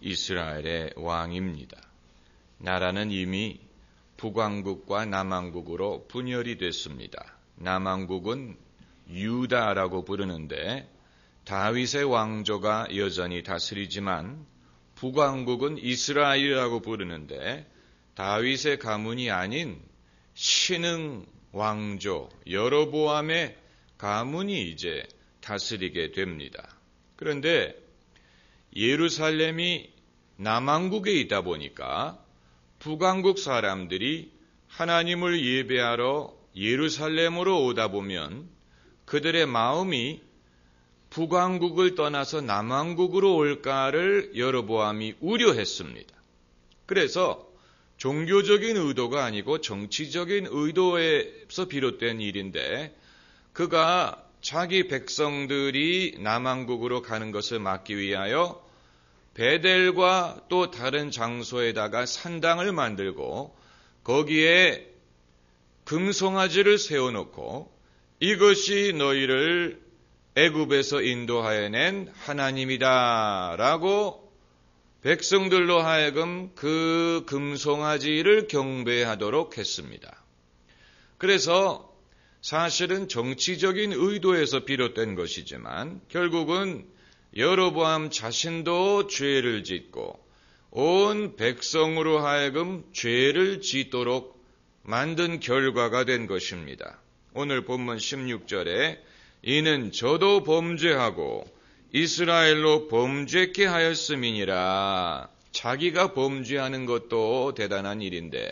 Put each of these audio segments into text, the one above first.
이스라엘의 왕입니다. 나라는 이미 북왕국과 남왕국으로 분열이 됐습니다. 남왕국은 유다라고 부르는데 다윗의 왕조가 여전히 다스리지만 북왕국은 이스라엘이라고 부르는데 다윗의 가문이 아닌 신흥 왕조 여로보암의 가문이 이제 다스리게 됩니다. 그런데 예루살렘이 남왕국에 있다 보니까 북왕국 사람들이 하나님을 예배하러 예루살렘으로 오다 보면 그들의 마음이 북왕국을 떠나서 남왕국으로 올까를 여로보암이 우려했습니다. 그래서 종교적인 의도가 아니고 정치적인 의도에서 비롯된 일인데 그가 자기 백성들이 남왕국으로 가는 것을 막기 위하여 베델과 또 다른 장소에다가 산당을 만들고 거기에 금송아지를 세워놓고 이것이 너희를 애굽에서 인도하여 낸 하나님이다 라고 백성들로 하여금 그 금송아지를 경배하도록 했습니다. 그래서 사실은 정치적인 의도에서 비롯된 것이지만 결국은 여로보암 자신도 죄를 짓고 온 백성으로 하여금 죄를 짓도록 만든 결과가 된 것입니다. 오늘 본문 16절에 이는 저도 범죄하고 이스라엘로 범죄케 하였음이니라. 자기가 범죄하는 것도 대단한 일인데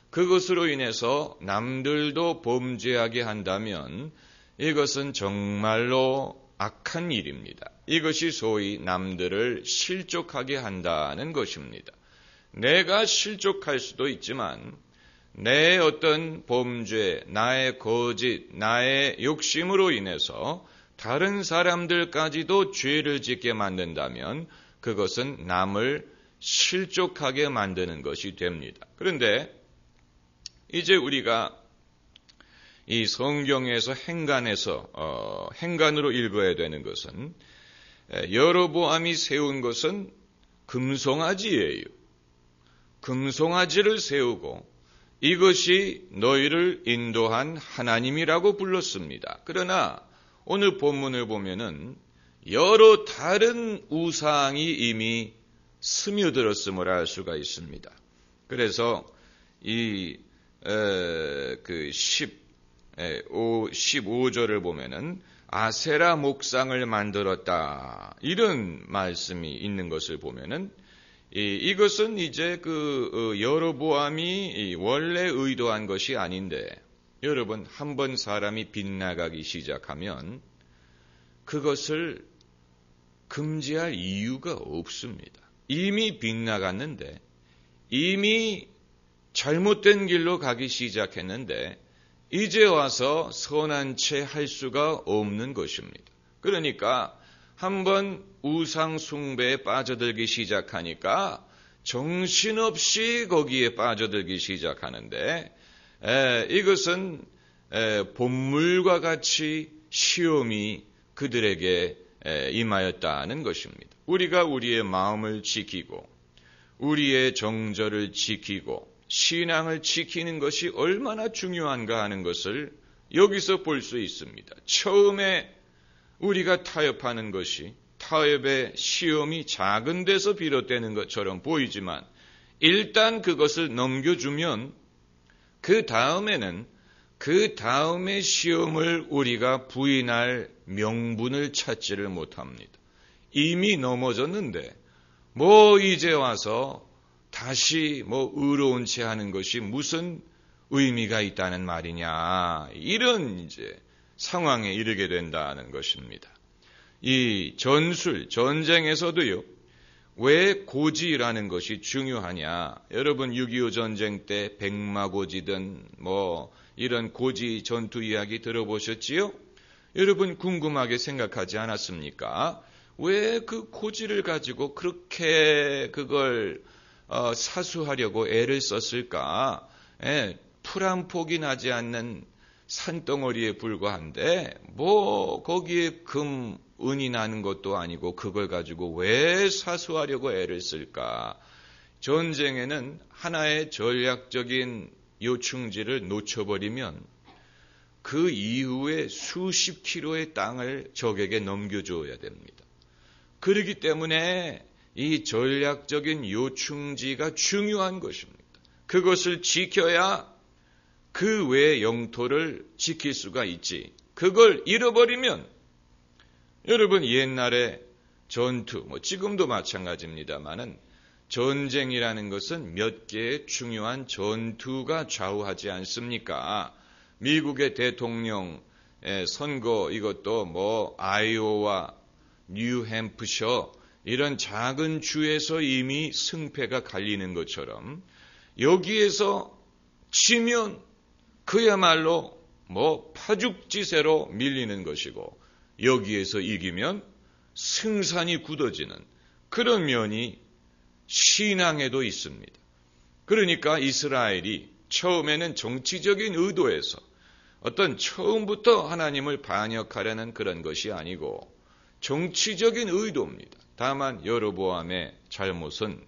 그것으로 인해서 남들도 범죄하게 한다면 이것은 정말로 악한 일입니다. 이것이 소위 남들을 실족하게 한다는 것입니다. 내가 실족할 수도 있지만 내 어떤 범죄, 나의 거짓, 나의 욕심으로 인해서 다른 사람들까지도 죄를 짓게 만든다면 그것은 남을 실족하게 만드는 것이 됩니다. 그런데 이제 우리가 이 성경에서 행간으로 읽어야 되는 것은 여로보암이 세운 것은 금송아지예요. 금송아지를 세우고 이것이 너희를 인도한 하나님이라고 불렀습니다. 그러나 오늘 본문을 보면은 여러 다른 우상이 이미 스며들었음을 알 수가 있습니다. 그래서 이 15절을 보면은 아세라 목상을 만들었다. 이런 말씀이 있는 것을 보면은 이것은 이제 여로보암이 원래 의도한 것이 아닌데 여러분 한번 사람이 빗나가기 시작하면 그것을 금지할 이유가 없습니다. 이미 빗나갔는데 이미 잘못된 길로 가기 시작했는데 이제 와서 선한 채 할 수가 없는 것입니다. 그러니까 한번 우상 숭배에 빠져들기 시작하니까 정신없이 거기에 빠져들기 시작하는데 이것은 본물과 같이 시험이 그들에게 임하였다는 것입니다. 우리가 우리의 마음을 지키고 우리의 정절을 지키고 신앙을 지키는 것이 얼마나 중요한가 하는 것을 여기서 볼 수 있습니다. 처음에 우리가 타협하는 것이 타협의 시험이 작은 데서 비롯되는 것처럼 보이지만 일단 그것을 넘겨주면 그 다음에는 그 다음의 시험을 우리가 부인할 명분을 찾지를 못합니다. 이미 넘어졌는데 이제 와서 다시 의로운 채 하는 것이 무슨 의미가 있다는 말이냐. 이런 이제 상황에 이르게 된다는 것입니다. 이 전쟁에서도요. 왜 고지라는 것이 중요하냐. 여러분 6.25 전쟁 때 백마고지든 이런 고지 전투 이야기 들어보셨지요? 여러분 궁금하게 생각하지 않았습니까? 왜 그 고지를 가지고 그렇게 그걸 사수하려고 애를 썼을까? 풀 한 폭이 나지 않는 산덩어리에 불과한데 거기에 금 은이 나는 것도 아니고 그걸 가지고 왜 사수하려고 애를 쓸까? 전쟁에는 하나의 전략적인 요충지를 놓쳐버리면 그 이후에 수십 킬로의 땅을 적에게 넘겨줘야 됩니다. 그렇기 때문에 이 전략적인 요충지가 중요한 것입니다. 그것을 지켜야 그 외의 영토를 지킬 수가 있지. 그걸 잃어버리면 여러분 옛날에 전투, 지금도 마찬가지입니다만은 전쟁이라는 것은 몇 개의 중요한 전투가 좌우하지 않습니까? 미국의 대통령 선거 이것도 아이오와 뉴햄프셔 이런 작은 주에서 이미 승패가 갈리는 것처럼 여기에서 지면 그야말로 파죽지세로 밀리는 것이고 여기에서 이기면 승산이 굳어지는 그런 면이 신앙에도 있습니다. 그러니까 이스라엘이 처음에는 정치적인 의도에서 어떤 처음부터 하나님을 반역하려는 그런 것이 아니고 정치적인 의도입니다. 다만 여로보암의 잘못은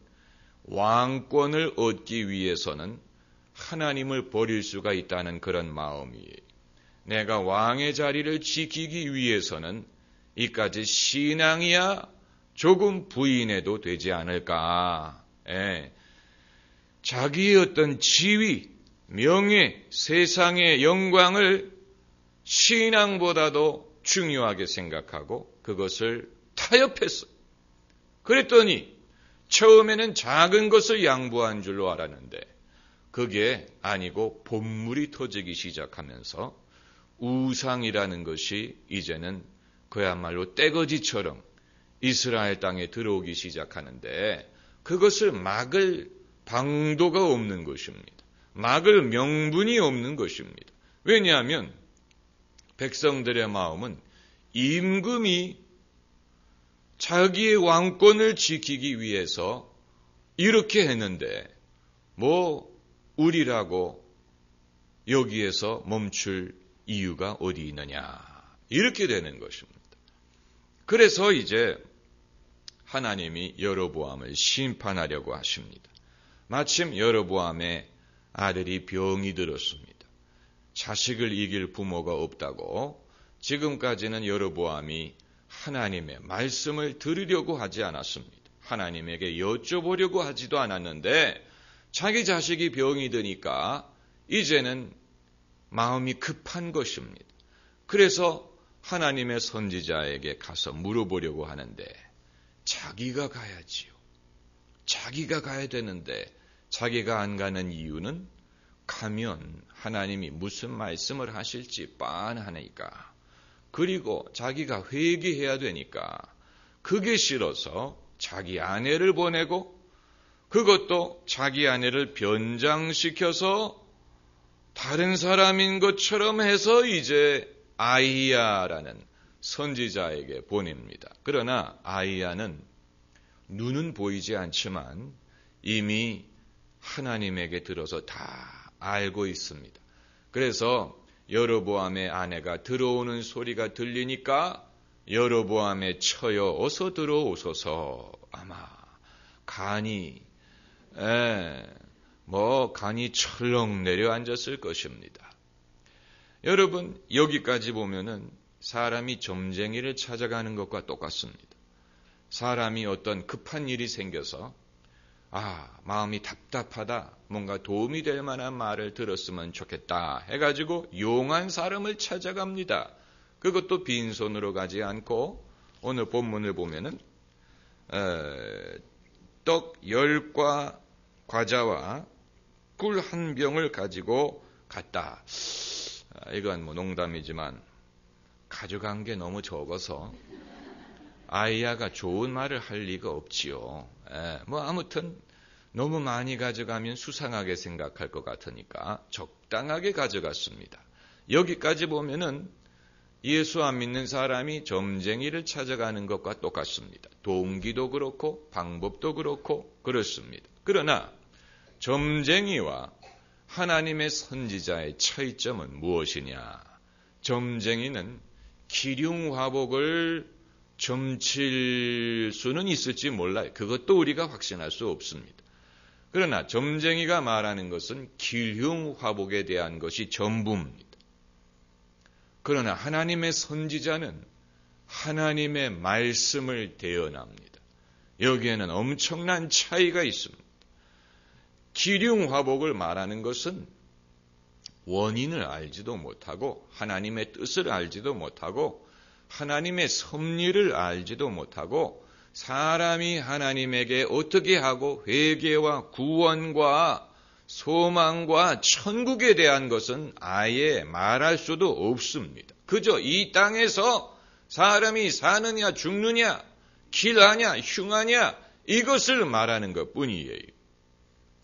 왕권을 얻기 위해서는 하나님을 버릴 수가 있다는 그런 마음이에요. 내가 왕의 자리를 지키기 위해서는 이까지 신앙이야 조금 부인해도 되지 않을까. 자기의 어떤 지위, 명예, 세상의 영광을 신앙보다도 중요하게 생각하고 그것을 타협했어. 그랬더니 처음에는 작은 것을 양보한 줄로 알았는데 그게 아니고 본물이 터지기 시작하면서 우상이라는 것이 이제는 그야말로 떼거지처럼 이스라엘 땅에 들어오기 시작하는데 그것을 막을 방도가 없는 것입니다. 막을 명분이 없는 것입니다. 왜냐하면 백성들의 마음은 임금이 자기의 왕권을 지키기 위해서 이렇게 했는데 우리라고 여기에서 멈출 이유가 어디 있느냐 이렇게 되는 것입니다. 그래서 이제 하나님이 여로보암을 심판하려고 하십니다. 마침 여로보암의 아들이 병이 들었습니다. 자식을 이길 부모가 없다고 지금까지는 여로보암이 하나님의 말씀을 들으려고 하지 않았습니다. 하나님에게 여쭤보려고 하지도 않았는데 자기 자식이 병이 드니까 이제는 마음이 급한 것입니다. 그래서 하나님의 선지자에게 가서 물어보려고 하는데 자기가 가야지요. 자기가 가야 되는데 자기가 안 가는 이유는 가면 하나님이 무슨 말씀을 하실지 빤하니까 그리고 자기가 회개해야 되니까 그게 싫어서 자기 아내를 보내고 그것도 자기 아내를 변장시켜서 다른 사람인 것처럼 해서 이제 아이야라는 선지자에게 보냅니다. 그러나 아이야는 눈은 보이지 않지만 이미 하나님에게 들어서 다 알고 있습니다. 그래서 여로보암의 아내가 들어오는 소리가 들리니까 여로보암의 처여 어서 들어오소서. 아마 간이 철렁 내려앉았을 것입니다. 여러분 여기까지 보면은 사람이 점쟁이를 찾아가는 것과 똑같습니다. 사람이 어떤 급한 일이 생겨서 마음이 답답하다, 뭔가 도움이 될 만한 말을 들었으면 좋겠다 해가지고 용한 사람을 찾아갑니다. 그것도 빈손으로 가지 않고 오늘 본문을 보면은 떡 10과 과자와 꿀 1병을 가지고 갔다. 이건 농담이지만 가져간 게 너무 적어서 아이야가 좋은 말을 할 리가 없지요. 아무튼 너무 많이 가져가면 수상하게 생각할 것 같으니까 적당하게 가져갔습니다. 여기까지 보면은 예수 안 믿는 사람이 점쟁이를 찾아가는 것과 똑같습니다. 동기도 그렇고 방법도 그렇고 그렇습니다. 그러나 점쟁이와 하나님의 선지자의 차이점은 무엇이냐? 점쟁이는 기륭화복을 점칠 수는 있을지 몰라요. 그것도 우리가 확신할 수 없습니다. 그러나 점쟁이가 말하는 것은 기흉화복에 대한 것이 전부입니다. 그러나 하나님의 선지자는 하나님의 말씀을 대언합니다. 여기에는 엄청난 차이가 있습니다. 기흉화복을 말하는 것은 원인을 알지도 못하고 하나님의 뜻을 알지도 못하고 하나님의 섭리를 알지도 못하고 사람이 하나님에게 어떻게 하고 회개와 구원과 소망과 천국에 대한 것은 아예 말할 수도 없습니다. 그저 이 땅에서 사람이 사느냐 죽느냐 길하냐 흉하냐 이것을 말하는 것뿐이에요.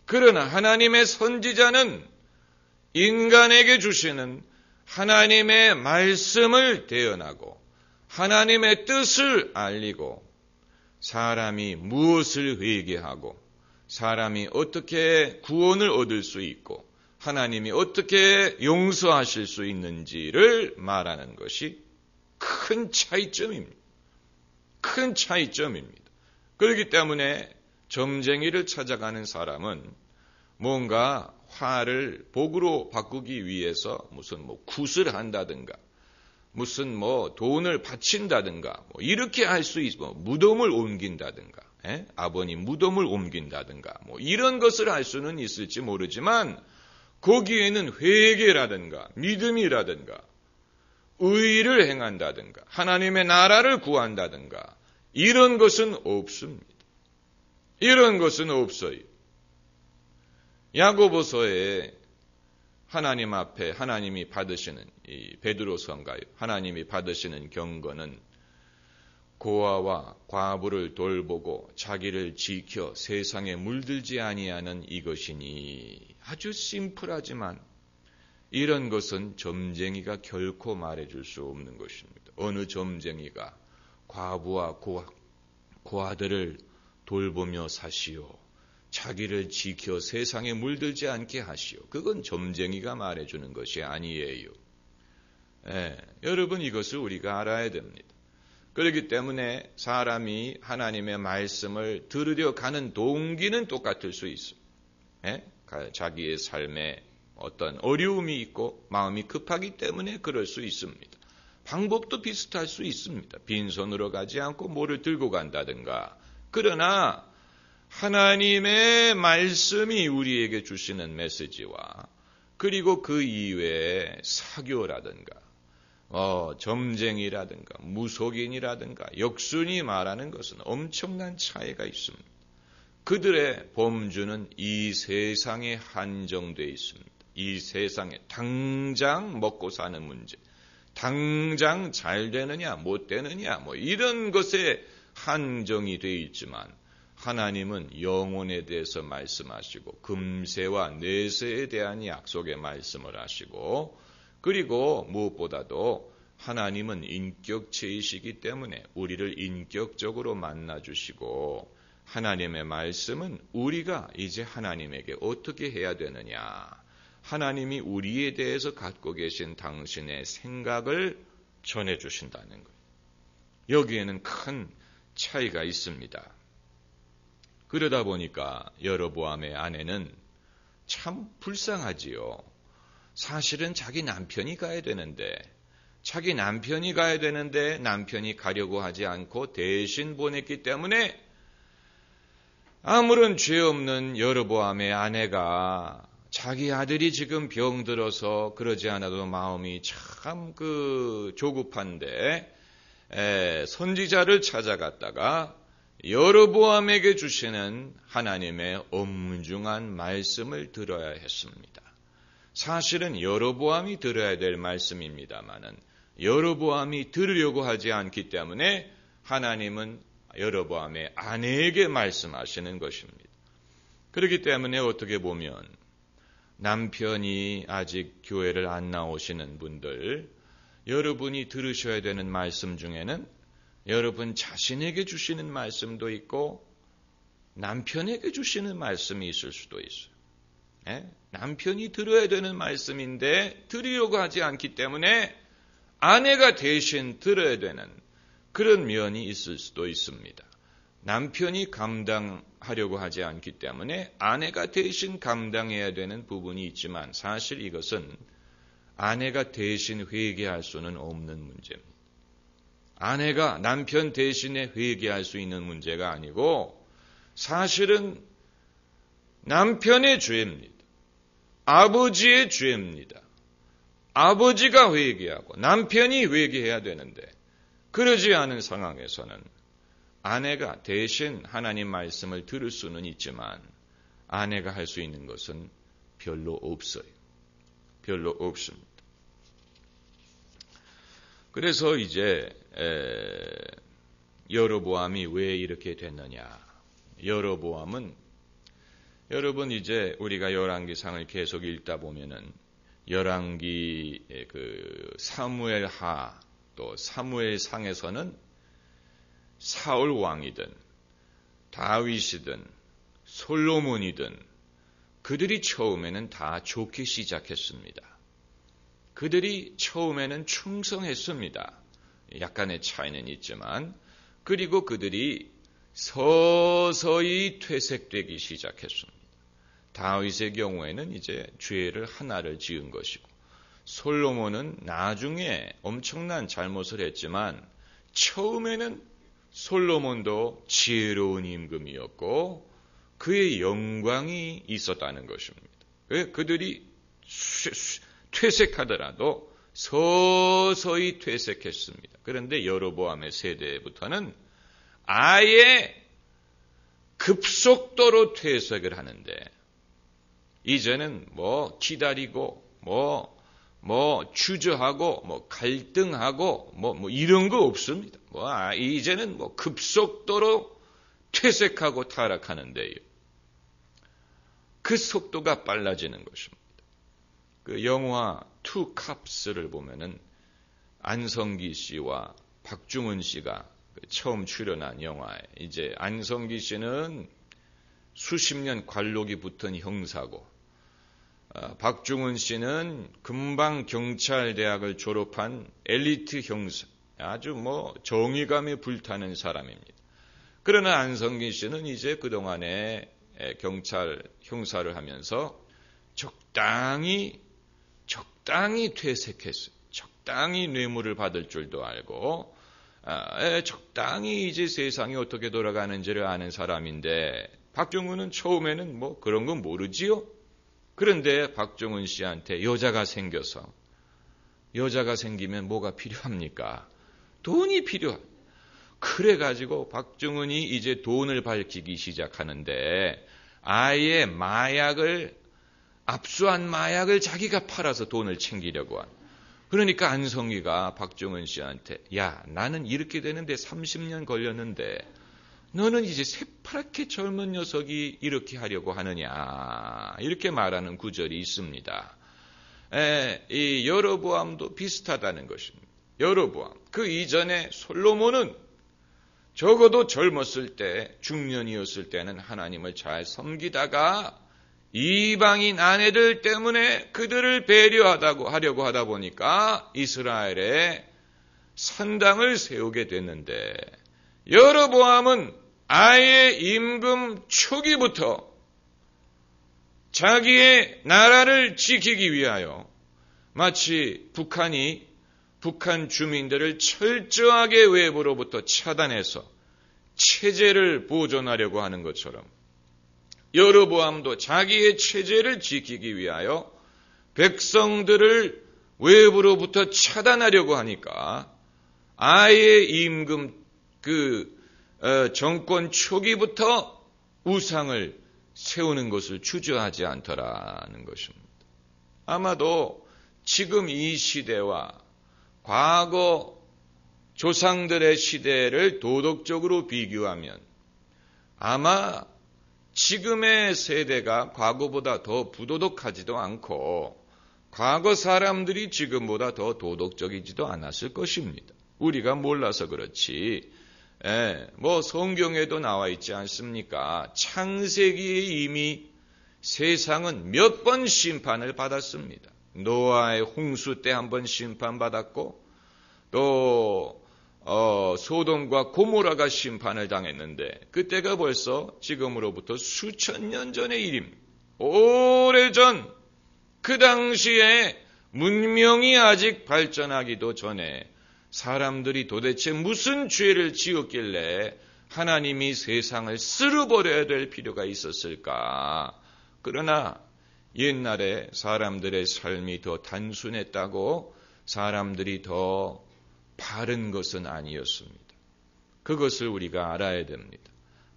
그러나 하나님의 선지자는 인간에게 주시는 하나님의 말씀을 대언하고 하나님의 뜻을 알리고 사람이 무엇을 회개하고 사람이 어떻게 구원을 얻을 수 있고 하나님이 어떻게 용서하실 수 있는지를 말하는 것이 큰 차이점입니다. 큰 차이점입니다. 그렇기 때문에 점쟁이를 찾아가는 사람은 뭔가 화를 복으로 바꾸기 위해서 무슨 굿을 한다든가 무슨 돈을 바친다든가 이렇게 할 수 있어. 무덤을 옮긴다든가 아버님 무덤을 옮긴다든가 이런 것을 할 수는 있을지 모르지만 거기에는 회개라든가 믿음이라든가 의를 행한다든가 하나님의 나라를 구한다든가 이런 것은 없습니다. 이런 것은 없어요. 야고보서에 하나님 앞에 하나님이 받으시는 이 베드로서인가요? 하나님이 받으시는 경건은 고아와 과부를 돌보고 자기를 지켜 세상에 물들지 아니하는 이것이니 아주 심플하지만 이런 것은 점쟁이가 결코 말해줄 수 없는 것입니다. 어느 점쟁이가 과부와 고아들을 돌보며 사시오. 자기를 지켜 세상에 물들지 않게 하시오. 그건 점쟁이가 말해주는 것이 아니에요. 여러분 이것을 우리가 알아야 됩니다. 그렇기 때문에 사람이 하나님의 말씀을 들으려 가는 동기는 똑같을 수 있습니다. 자기의 삶에 어떤 어려움이 있고 마음이 급하기 때문에 그럴 수 있습니다. 방법도 비슷할 수 있습니다. 빈손으로 가지 않고 뭐를 들고 간다든가. 그러나 하나님의 말씀이 우리에게 주시는 메시지와 그리고 그 이외에 사교라든가 점쟁이라든가 무속인이라든가 역순이 말하는 것은 엄청난 차이가 있습니다. 그들의 범주는 이 세상에 한정되어 있습니다. 이 세상에 당장 먹고 사는 문제, 당장 잘 되느냐 못 되느냐 이런 것에 한정이 되어 있지만 하나님은 영혼에 대해서 말씀하시고 금세와 내세에 대한 약속의 말씀을 하시고 그리고 무엇보다도 하나님은 인격체이시기 때문에 우리를 인격적으로 만나주시고 하나님의 말씀은 우리가 이제 하나님에게 어떻게 해야 되느냐 하나님이 우리에 대해서 갖고 계신 당신의 생각을 전해주신다는 거예요. 여기에는 큰 차이가 있습니다. 그러다 보니까 여로보암의 아내는 참 불쌍하지요. 사실은 자기 남편이 가야 되는데 남편이 가려고 하지 않고 대신 보냈기 때문에 아무런 죄 없는 여로보암의 아내가 자기 아들이 지금 병들어서 그러지 않아도 마음이 참 조급한데 선지자를 찾아갔다가 여로보암에게 주시는 하나님의 엄중한 말씀을 들어야 했습니다. 사실은 여로보암이 들어야 될 말씀입니다마는 여로보암이 들으려고 하지 않기 때문에 하나님은 여로보암의 아내에게 말씀하시는 것입니다. 그렇기 때문에 어떻게 보면 남편이 아직 교회를 안 나오시는 분들, 여러분이 들으셔야 되는 말씀 중에는 여러분 자신에게 주시는 말씀도 있고 남편에게 주시는 말씀이 있을 수도 있어요. 남편이 들어야 되는 말씀인데 들으려고 하지 않기 때문에 아내가 대신 들어야 되는 그런 면이 있을 수도 있습니다. 남편이 감당하려고 하지 않기 때문에 아내가 대신 감당해야 되는 부분이 있지만 사실 이것은 아내가 대신 회개할 수는 없는 문제입니다. 아내가 남편 대신에 회개할 수 있는 문제가 아니고 사실은 남편의 죄입니다. 아버지의 죄입니다. 아버지가 회개하고 남편이 회개해야 되는데 그러지 않은 상황에서는 아내가 대신 하나님 말씀을 들을 수는 있지만 아내가 할 수 있는 것은 별로 없어요. 별로 없습니다. 그래서 이제 여로보암이 왜 이렇게 됐느냐. 여로보암은 여러분 이제 우리가 열왕기상을 계속 읽다 보면은 열왕기 그 사무엘하 또 사무엘상에서는 사울 왕이든 다윗이든 솔로몬이든 그들이 처음에는 다 좋게 시작했습니다. 그들이 처음에는 충성했습니다. 약간의 차이는 있지만 그리고 그들이 서서히 퇴색되기 시작했습니다. 다윗의 경우에는 이제 죄를 하나를 지은 것이고 솔로몬은 나중에 엄청난 잘못을 했지만 처음에는 솔로몬도 지혜로운 임금이었고 그의 영광이 있었다는 것입니다. 그들이 퇴색하더라도 서서히 퇴색했습니다. 그런데 여로보암의 세대부터는 아예 급속도로 퇴색을 하는데 이제는 뭐 기다리고 주저하고 갈등하고 이런 거 없습니다. 이제는 급속도로 퇴색하고 타락하는데요. 그 속도가 빨라지는 것입니다. 그 영화 투 캅스를 보면은 안성기 씨와 박중훈 씨가 처음 출연한 영화에 이제 안성기 씨는 수십 년 관록이 붙은 형사고 박중훈 씨는 금방 경찰대학을 졸업한 엘리트 형사, 아주 정의감에 불타는 사람입니다. 그러나 안성기 씨는 이제 그동안에 경찰 형사를 하면서 적당히 퇴색했어요. 적당히 뇌물을 받을 줄도 알고 적당히 이제 세상이 어떻게 돌아가는지를 아는 사람인데 박중훈은 처음에는 그런 건 모르지요. 그런데 박중훈 씨한테 여자가 생기면 뭐가 필요합니까? 돈이 필요합니다. 그래가지고 박중훈이 이제 돈을 밝히기 시작하는데 아예 압수한 마약을 자기가 팔아서 돈을 챙기려고 한. 그러니까 안성기가 박중훈 씨한테 야, 나는 이렇게 되는데 30년 걸렸는데 너는 이제 새파랗게 젊은 녀석이 이렇게 하려고 하느냐. 이렇게 말하는 구절이 있습니다. 이 여로보암도 비슷하다는 것입니다. 여로보암. 그 이전에 솔로몬은 적어도 젊었을 때, 중년이었을 때는 하나님을 잘 섬기다가 이방인 아내들 때문에 그들을 배려하려고 하다 보니까 이스라엘에 산당을 세우게 됐는데 여로보암은 아예 임금 초기부터 자기의 나라를 지키기 위하여 마치 북한 주민들을 철저하게 외부로부터 차단해서 체제를 보존하려고 하는 것처럼 여로보암도 자기의 체제를 지키기 위하여 백성들을 외부로부터 차단하려고 하니까 아예 임금 정권 초기부터 우상을 세우는 것을 주저하지 않더라는 것입니다. 아마도 지금 이 시대와 과거 조상들의 시대를 도덕적으로 비교하면 아마 지금의 세대가 과거보다 더 부도덕하지도 않고 과거 사람들이 지금보다 더 도덕적이지도 않았을 것입니다. 우리가 몰라서 그렇지. 성경에도 나와 있지 않습니까? 창세기에 이미 세상은 몇 번 심판을 받았습니다. 노아의 홍수 때 한 번 심판받았고 또 소돔과 고모라가 심판을 당했는데 그때가 벌써 지금으로부터 수천 년 전의 일입니다. 오래전 그 당시에 문명이 아직 발전하기도 전에 사람들이 도대체 무슨 죄를 지었길래 하나님이 세상을 쓸어버려야 될 필요가 있었을까? 그러나 옛날에 사람들의 삶이 더 단순했다고 사람들이 더 바른 것은 아니었습니다. 그것을 우리가 알아야 됩니다.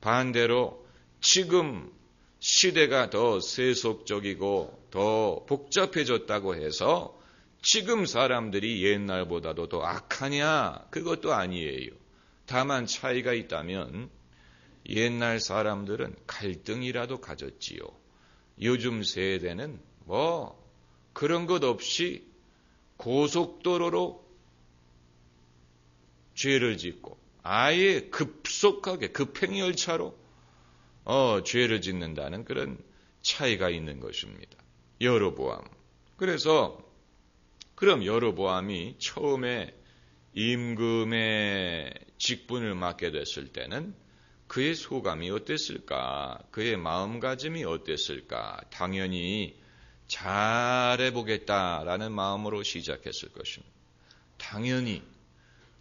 반대로 지금 시대가 더 세속적이고 더 복잡해졌다고 해서 지금 사람들이 옛날보다도 더 악하냐? 그것도 아니에요. 다만 차이가 있다면 옛날 사람들은 갈등이라도 가졌지요. 요즘 세대는 그런 것 없이 고속도로로 죄를 짓고 아예 급속하게 급행열차로 죄를 짓는다는 그런 차이가 있는 것입니다. 여로보암. 그래서 그럼 여로보암이 처음에 임금의 직분을 맡게 됐을 때는 그의 소감이 어땠을까? 그의 마음가짐이 어땠을까? 당연히 잘해보겠다라는 마음으로 시작했을 것입니다. 당연히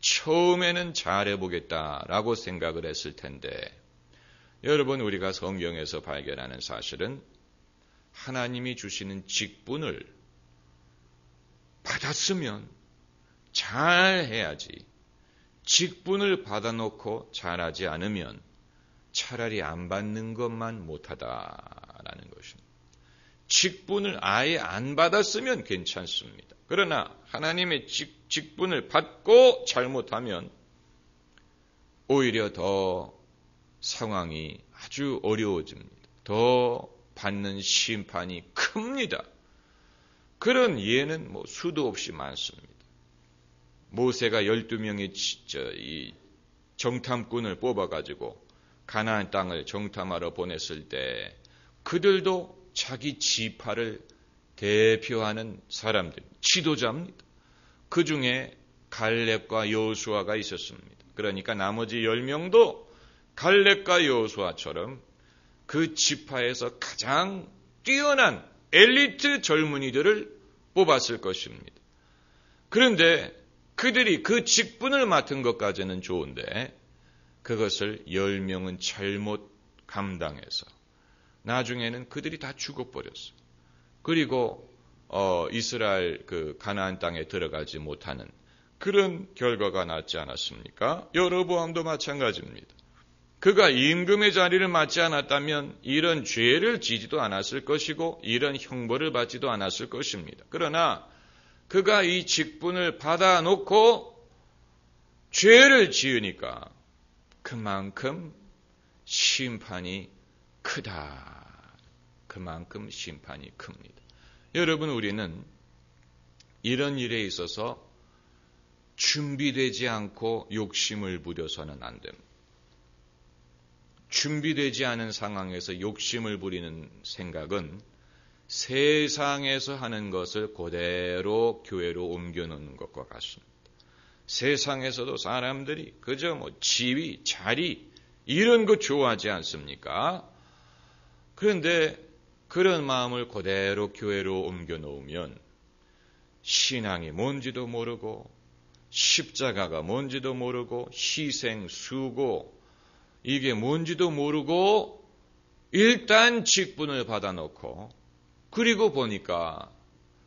처음에는 잘해보겠다라고 생각을 했을 텐데 여러분 우리가 성경에서 발견하는 사실은 하나님이 주시는 직분을 받았으면 잘해야지 직분을 받아놓고 잘하지 않으면 차라리 안 받는 것만 못하다라는 것입니다. 직분을 아예 안 받았으면 괜찮습니다. 그러나 하나님의 직분을 받고 잘못하면 오히려 더 상황이 아주 어려워집니다. 더 받는 심판이 큽니다. 그런 예는 수도 없이 많습니다. 모세가 12명의 이 정탐꾼을 뽑아가지고 가나안 땅을 정탐하러 보냈을 때 그들도 자기 지파를 대표하는 사람들, 지도자입니다. 그 중에 갈렙과 여호수아가 있었습니다. 그러니까 나머지 10명도 갈렙과 여호수아처럼 그 지파에서 가장 뛰어난 엘리트 젊은이들을 뽑았을 것입니다. 그런데 그들이 그 직분을 맡은 것까지는 좋은데 그것을 10명은 잘못 감당해서 나중에는 그들이 다 죽어버렸어요. 그리고 이스라엘 그 가나안 땅에 들어가지 못하는 그런 결과가 났지 않았습니까? 여로보암도 마찬가지입니다. 그가 임금의 자리를 맡지 않았다면 이런 죄를 지지도 않았을 것이고 이런 형벌을 받지도 않았을 것입니다. 그러나 그가 이 직분을 받아놓고 죄를 지으니까 그만큼 심판이 크다. 그만큼 심판이 큽니다. 여러분, 우리는 이런 일에 있어서 준비되지 않고 욕심을 부려서는 안 됩니다. 준비되지 않은 상황에서 욕심을 부리는 생각은 세상에서 하는 것을 그대로 교회로 옮겨놓는 것과 같습니다. 세상에서도 사람들이 그저 지위, 자리 이런 거 좋아하지 않습니까? 그런데 그런 마음을 그대로 교회로 옮겨놓으면 신앙이 뭔지도 모르고 십자가가 뭔지도 모르고 희생, 수고 이게 뭔지도 모르고 일단 직분을 받아놓고 그리고 보니까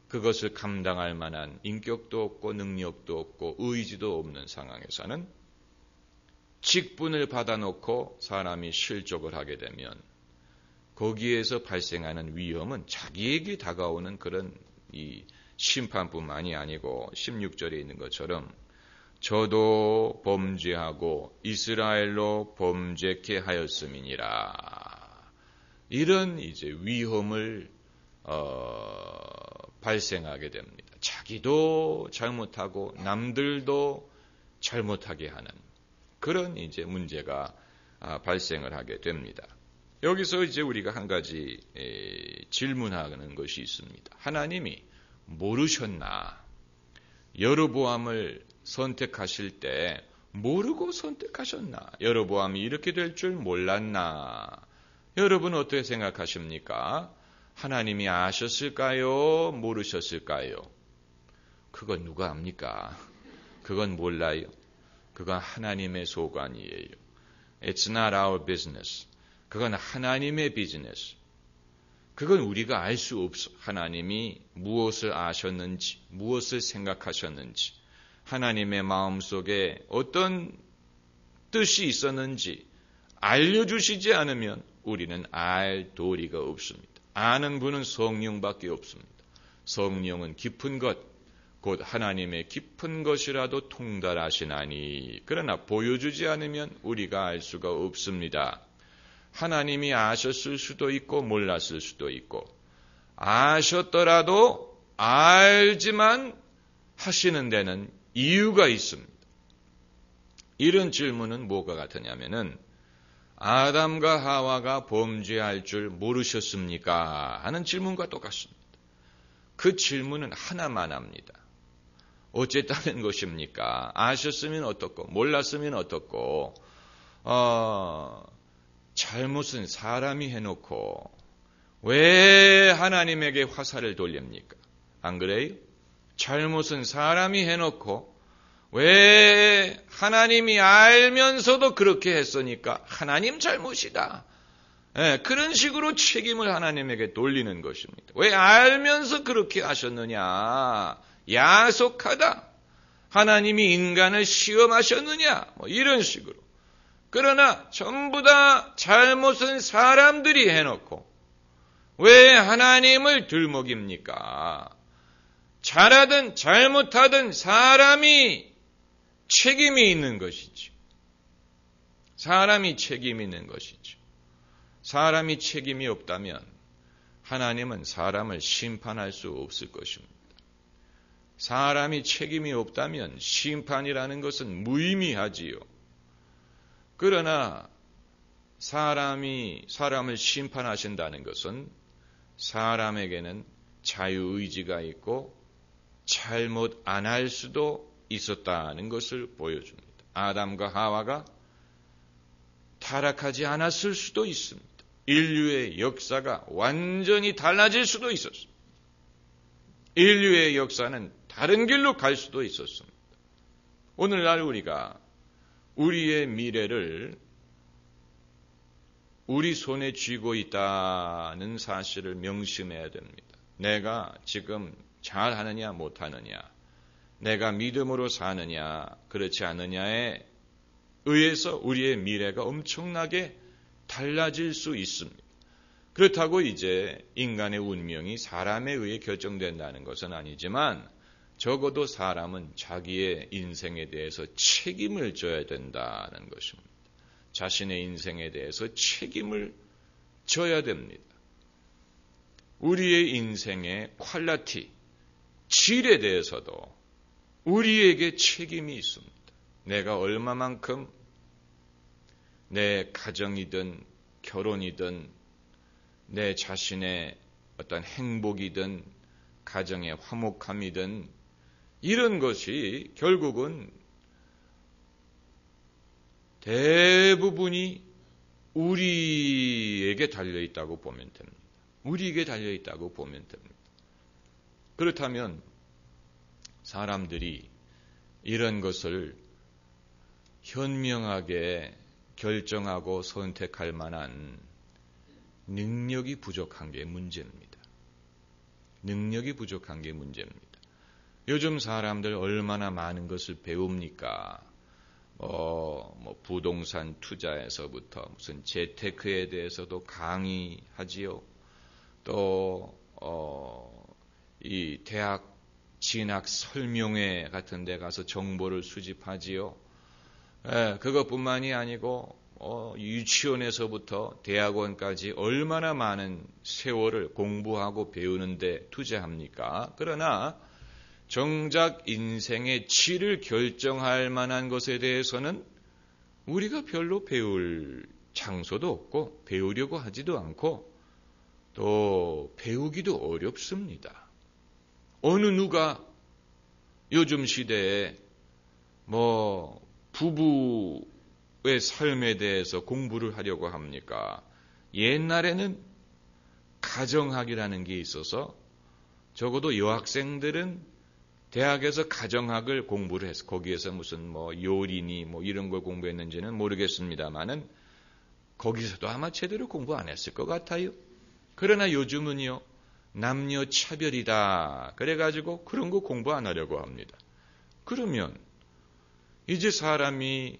그것을 감당할 만한 인격도 없고 능력도 없고 의지도 없는 상황에서는 직분을 받아놓고 사람이 실족을 하게 되면 거기에서 발생하는 위험은 자기에게 다가오는 그런 이 심판뿐만이 아니고 16절에 있는 것처럼 저도 범죄하고 이스라엘로 범죄케 하였음이니라. 이런 이제 위험을 발생하게 됩니다. 자기도 잘못하고 남들도 잘못하게 하는 그런 이제 문제가 발생을 하게 됩니다. 여기서 이제 우리가 한 가지 질문하는 것이 있습니다. 하나님이 모르셨나? 여로보암을 선택하실 때 모르고 선택하셨나? 여로보암이 이렇게 될 줄 몰랐나? 여러분 어떻게 생각하십니까? 하나님이 아셨을까요? 모르셨을까요? 그건 누가 압니까? 그건 몰라요. 그건 하나님의 소관이에요. It's not our business. 그건 하나님의 비즈니스. 그건 우리가 알 수 없어. 하나님이 무엇을 아셨는지, 무엇을 생각하셨는지, 하나님의 마음속에 어떤 뜻이 있었는지 알려주시지 않으면 우리는 알 도리가 없습니다. 아는 분은 성령밖에 없습니다. 성령은 깊은 것, 곧 하나님의 깊은 것이라도 통달하시나니 그러나 보여주지 않으면 우리가 알 수가 없습니다. 하나님이 아셨을 수도 있고 몰랐을 수도 있고 아셨더라도 알지만 하시는 데는 이유가 있습니다. 이런 질문은 뭐가 같으냐면은 아담과 하와가 범죄할 줄 모르셨습니까? 하는 질문과 똑같습니다. 그 질문은 하나만 합니다. 어쨌다는 것입니까? 아셨으면 어떻고 몰랐으면 어떻고 잘못은 사람이 해놓고 왜 하나님에게 화살을 돌립니까? 안 그래요? 잘못은 사람이 해놓고 왜 하나님이 알면서도 그렇게 했으니까 하나님 잘못이다. 그런 식으로 책임을 하나님에게 돌리는 것입니다. 왜 알면서 그렇게 하셨느냐? 야속하다. 하나님이 인간을 시험하셨느냐? 이런 식으로. 그러나 전부 다 잘못은 사람들이 해놓고 왜 하나님을 들먹입니까? 잘하든 잘못하든 사람이 책임이 있는 것이지. 사람이 책임이 있는 것이죠. 사람이 책임이 없다면 하나님은 사람을 심판할 수 없을 것입니다. 사람이 책임이 없다면 심판이라는 것은 무의미하지요. 그러나 사람이 사람을 심판하신다는 것은 사람에게는 자유의지가 있고 잘못 안 할 수도 있었다는 것을 보여줍니다. 아담과 하와가 타락하지 않았을 수도 있습니다. 인류의 역사가 완전히 달라질 수도 있었습니다. 인류의 역사는 다른 길로 갈 수도 있었습니다. 오늘날 우리가 우리의 미래를 우리 손에 쥐고 있다는 사실을 명심해야 됩니다. 내가 지금 잘하느냐 못하느냐, 내가 믿음으로 사느냐 그렇지 않느냐에 의해서 우리의 미래가 엄청나게 달라질 수 있습니다. 그렇다고 이제 인간의 운명이 사람에 의해 결정된다는 것은 아니지만 적어도 사람은 자기의 인생에 대해서 책임을 져야 된다는 것입니다. 자신의 인생에 대해서 책임을 져야 됩니다. 우리의 인생의 퀄리티, 질에 대해서도 우리에게 책임이 있습니다. 내가 얼마만큼 내 가정이든 결혼이든 내 자신의 어떤 행복이든 가정의 화목함이든 이런 것이 결국은 대부분이 우리에게 달려있다고 보면 됩니다. 우리에게 달려있다고 보면 됩니다. 그렇다면 사람들이 이런 것을 현명하게 결정하고 선택할 만한 능력이 부족한 게 문제입니다. 능력이 부족한 게 문제입니다. 요즘 사람들 얼마나 많은 것을 배웁니까? 부동산 투자에서부터 무슨 재테크에 대해서도 강의하지요. 또 이 대학 진학 설명회 같은 데 가서 정보를 수집하지요. 그것뿐만이 아니고 유치원에서부터 대학원까지 얼마나 많은 세월을 공부하고 배우는데 투자합니까? 그러나 정작 인생의 질을 결정할 만한 것에 대해서는 우리가 별로 배울 장소도 없고 배우려고 하지도 않고 또 배우기도 어렵습니다. 어느 누가 요즘 시대에 부부의 삶에 대해서 공부를 하려고 합니까? 옛날에는 가정학이라는 게 있어서 적어도 여학생들은 대학에서 가정학을 공부를 해서 거기에서 무슨 요리니 이런 걸 공부했는지는 모르겠습니다만은 거기서도 아마 제대로 공부 안 했을 것 같아요. 그러나 요즘은요, 남녀 차별이다. 그래가지고 그런 거 공부 안 하려고 합니다. 그러면 이제 사람이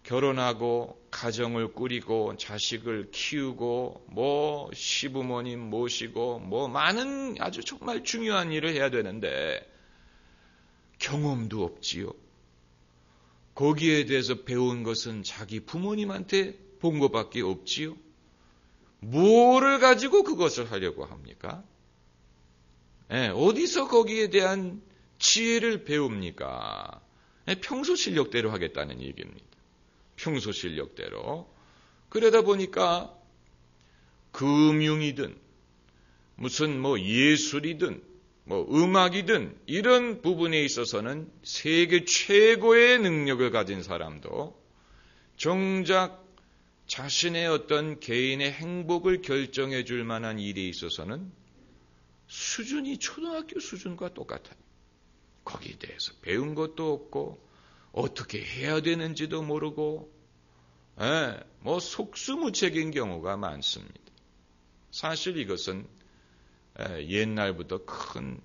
결혼하고 가정을 꾸리고 자식을 키우고 시부모님 모시고 많은 아주 정말 중요한 일을 해야 되는데 경험도 없지요. 거기에 대해서 배운 것은 자기 부모님한테 본 것밖에 없지요. 뭐를 가지고 그것을 하려고 합니까? 어디서 거기에 대한 지혜를 배웁니까? 평소 실력대로 하겠다는 얘기입니다. 평소 실력대로. 그러다 보니까 금융이든 무슨 예술이든 음악이든 이런 부분에 있어서는 세계 최고의 능력을 가진 사람도 정작 자신의 어떤 개인의 행복을 결정해 줄 만한 일에 있어서는 수준이 초등학교 수준과 똑같아요. 거기에 대해서 배운 것도 없고 어떻게 해야 되는지도 모르고 속수무책인 경우가 많습니다. 사실 이것은 옛날부터 큰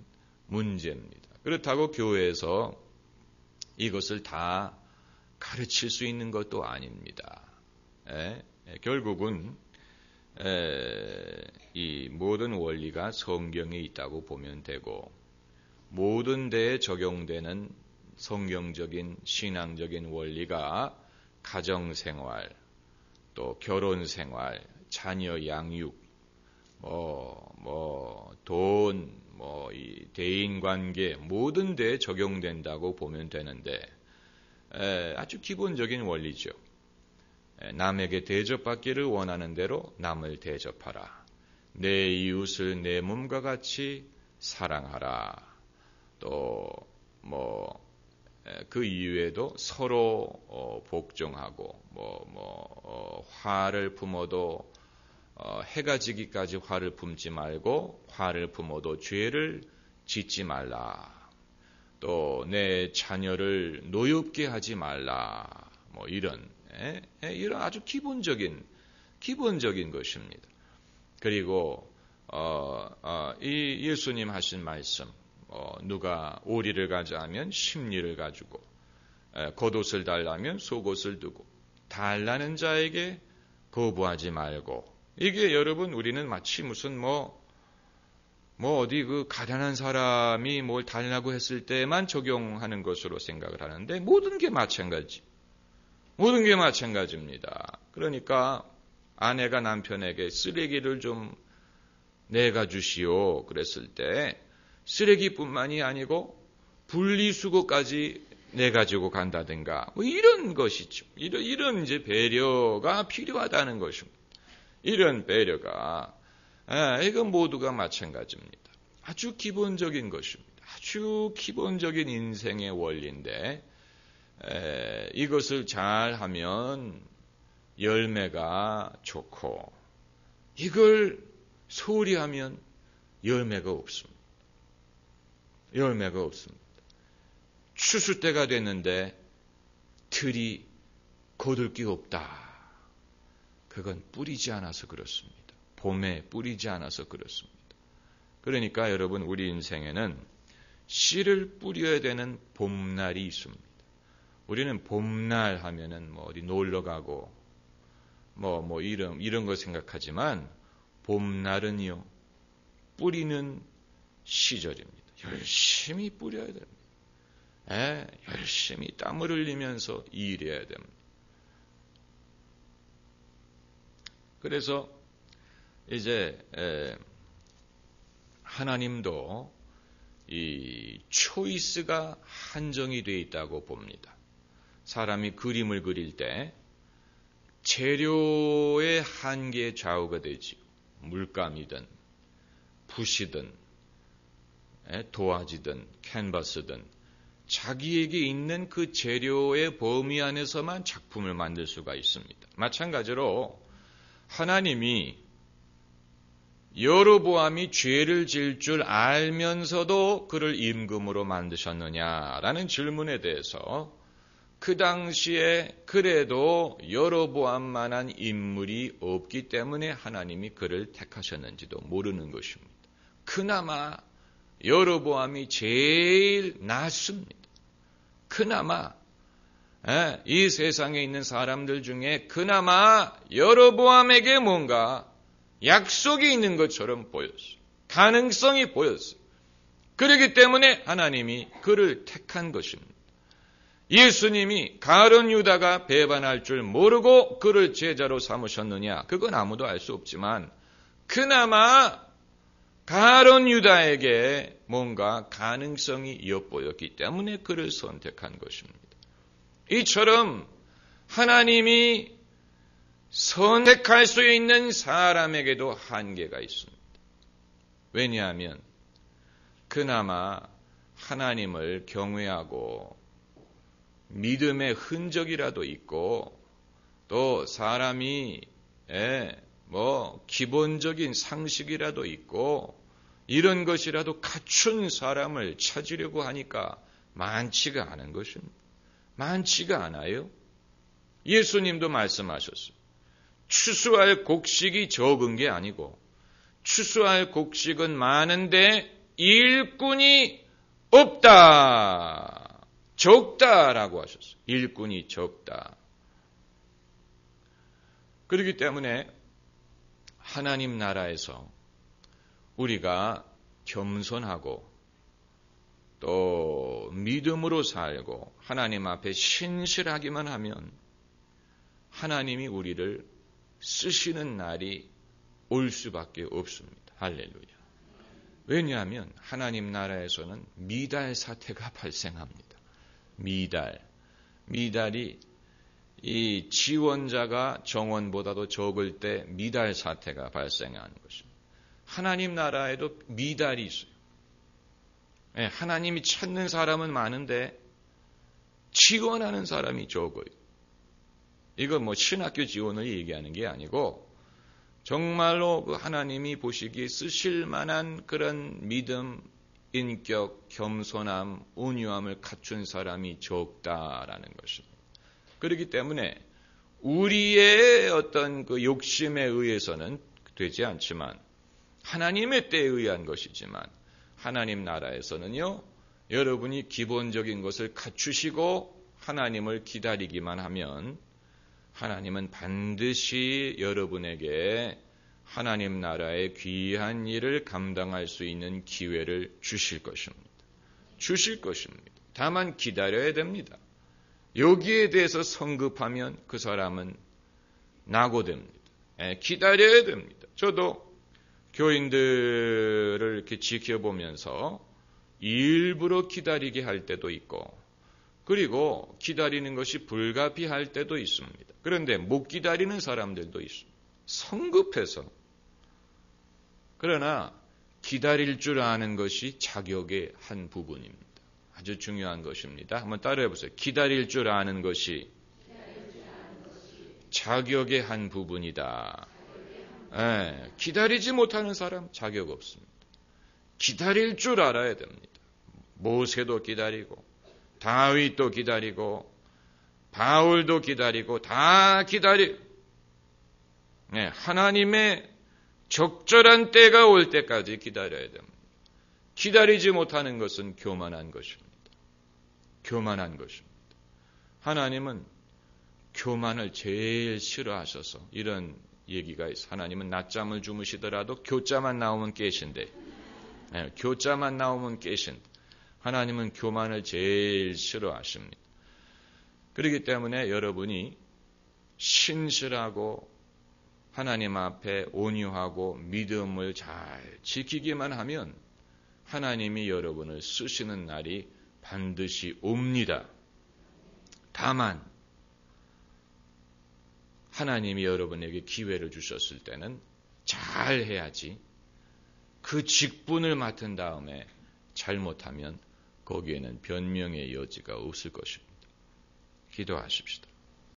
문제입니다. 그렇다고 교회에서 이것을 다 가르칠 수 있는 것도 아닙니다. 결국은 이 모든 원리가 성경에 있다고 보면 되고 모든 데에 적용되는 성경적인 신앙적인 원리가 가정생활, 또 결혼생활, 자녀 양육, 돈, 이 대인관계 모든 데에 적용된다고 보면 되는데 아주 기본적인 원리죠. 남에게 대접받기를 원하는 대로 남을 대접하라. 내 이웃을 내 몸과 같이 사랑하라. 또 그 이외에도 서로 복종하고 화를 품어도 해가 지기까지 화를 품지 말고 화를 품어도 죄를 짓지 말라. 또 내 자녀를 노엽게 하지 말라. 이런 아주 기본적인 것입니다. 그리고 이 예수님 하신 말씀, 누가 오리를 가져하면 십리를 가지고 겉옷을 달라면 속옷을 두고 달라는 자에게 거부하지 말고, 이게 여러분 우리는 마치 무슨 어디 그 가난한 사람이 뭘 달라고 했을 때만 적용하는 것으로 생각을 하는데 모든 게 마찬가지입니다. 그러니까 아내가 남편에게 쓰레기를 좀 내가 주시오 그랬을 때 쓰레기뿐만이 아니고 분리수거까지 내가지고 간다든가 이런 것이죠. 이런 이제 배려가 필요하다는 것입니다. 이런 배려가 이건 모두가 마찬가지입니다. 아주 기본적인 것입니다. 아주 기본적인 인생의 원리인데 이것을 잘하면 열매가 좋고 이걸 소홀히 하면 열매가 없습니다. 추수 때가 됐는데 들이 거둘 게 없다. 그건 뿌리지 않아서 그렇습니다. 봄에 뿌리지 않아서 그렇습니다. 그러니까 여러분 우리 인생에는 씨를 뿌려야 되는 봄날이 있습니다. 우리는 봄날 하면은 어디 놀러 가고 이런 거 생각하지만 봄날은요 뿌리는 시절입니다. 열심히 뿌려야 됩니다. 열심히 땀을 흘리면서 일해야 됩니다. 그래서 이제 하나님도 이 초이스가 한정이 되어 있다고 봅니다. 사람이 그림을 그릴 때 재료의 한계에 좌우가 되지. 물감이든 붓이든 도화지든 캔버스든 자기에게 있는 그 재료의 범위 안에서만 작품을 만들 수가 있습니다. 마찬가지로 하나님이 여로보암이 죄를 지을 줄 알면서도 그를 임금으로 만드셨느냐라는 질문에 대해서 그 당시에 그래도 여로보암만한 인물이 없기 때문에 하나님이 그를 택하셨는지도 모르는 것입니다. 그나마 여로보암이 제일 낫습니다. 그나마 이 세상에 있는 사람들 중에 그나마 여로보암에게 뭔가 약속이 있는 것처럼 보였어요. 가능성이 보였어요. 그렇기 때문에 하나님이 그를 택한 것입니다. 예수님이 가룟 유다가 배반할 줄 모르고 그를 제자로 삼으셨느냐? 그건 아무도 알 수 없지만 그나마 가룟 유다에게 뭔가 가능성이 엿보였기 때문에 그를 선택한 것입니다. 이처럼 하나님이 선택할 수 있는 사람에게도 한계가 있습니다. 왜냐하면 그나마 하나님을 경외하고 믿음의 흔적이라도 있고 또 사람이 기본적인 상식이라도 있고 이런 것이라도 갖춘 사람을 찾으려고 하니까 많지가 않은 것입니다. 많지가 않아요. 예수님도 말씀하셨어요. 추수할 곡식이 적은 게 아니고 추수할 곡식은 많은데 일꾼이 없다. 적다라고 하셨어요. 일꾼이 적다. 그렇기 때문에 하나님 나라에서 우리가 겸손하고 또 믿음으로 살고 하나님 앞에 신실하기만 하면 하나님이 우리를 쓰시는 날이 올 수밖에 없습니다. 할렐루야. 왜냐하면 하나님 나라에서는 미달 사태가 발생합니다. 미달이 이 지원자가 정원보다도 적을 때 미달 사태가 발생하는 것입니다. 하나님 나라에도 미달이 있어요. 하나님이 찾는 사람은 많은데 지원하는 사람이 적어요. 이건 신학교 지원을 얘기하는 게 아니고 정말로 그 하나님이 보시기에 쓰실 만한 그런 믿음, 인격, 겸손함, 온유함을 갖춘 사람이 적다라는 것입니다. 그렇기 때문에 우리의 어떤 그 욕심에 의해서는 되지 않지만 하나님의 때에 의한 것이지만 하나님 나라에서는요, 여러분이 기본적인 것을 갖추시고 하나님을 기다리기만 하면 하나님은 반드시 여러분에게 하나님 나라의 귀한 일을 감당할 수 있는 기회를 주실 것입니다. 주실 것입니다. 다만 기다려야 됩니다. 여기에 대해서 성급하면 그 사람은 낙오됩니다. 기다려야 됩니다. 저도 교인들을 이렇게 지켜보면서 일부러 기다리게 할 때도 있고 그리고 기다리는 것이 불가피할 때도 있습니다. 그런데 못 기다리는 사람들도 있습니다. 성급해서. 그러나 기다릴 줄 아는 것이 자격의 한 부분입니다. 아주 중요한 것입니다. 한번 따라해 보세요. 기다릴 줄 아는 것이 자격의 한 부분이다. 기다리지 못하는 사람 자격 없습니다. 기다릴 줄 알아야 됩니다. 모세도 기다리고 다윗도 기다리고 바울도 기다리고 다 하나님의 적절한 때가 올 때까지 기다려야 됩니다. 기다리지 못하는 것은 교만한 것입니다. 교만한 것입니다. 하나님은 교만을 제일 싫어하셔서 이런 얘기가 있어요. 하나님은 낮잠을 주무시더라도 교자만 나오면 깨신대. 교자만 나오면 깨신대. 하나님은 교만을 제일 싫어하십니다. 그렇기 때문에 여러분이 신실하고 하나님 앞에 온유하고 믿음을 잘 지키기만 하면 하나님이 여러분을 쓰시는 날이 반드시 옵니다. 다만 하나님이 여러분에게 기회를 주셨을 때는 잘 해야지 그 직분을 맡은 다음에 잘못하면 거기에는 변명의 여지가 없을 것입니다. 기도하십시다.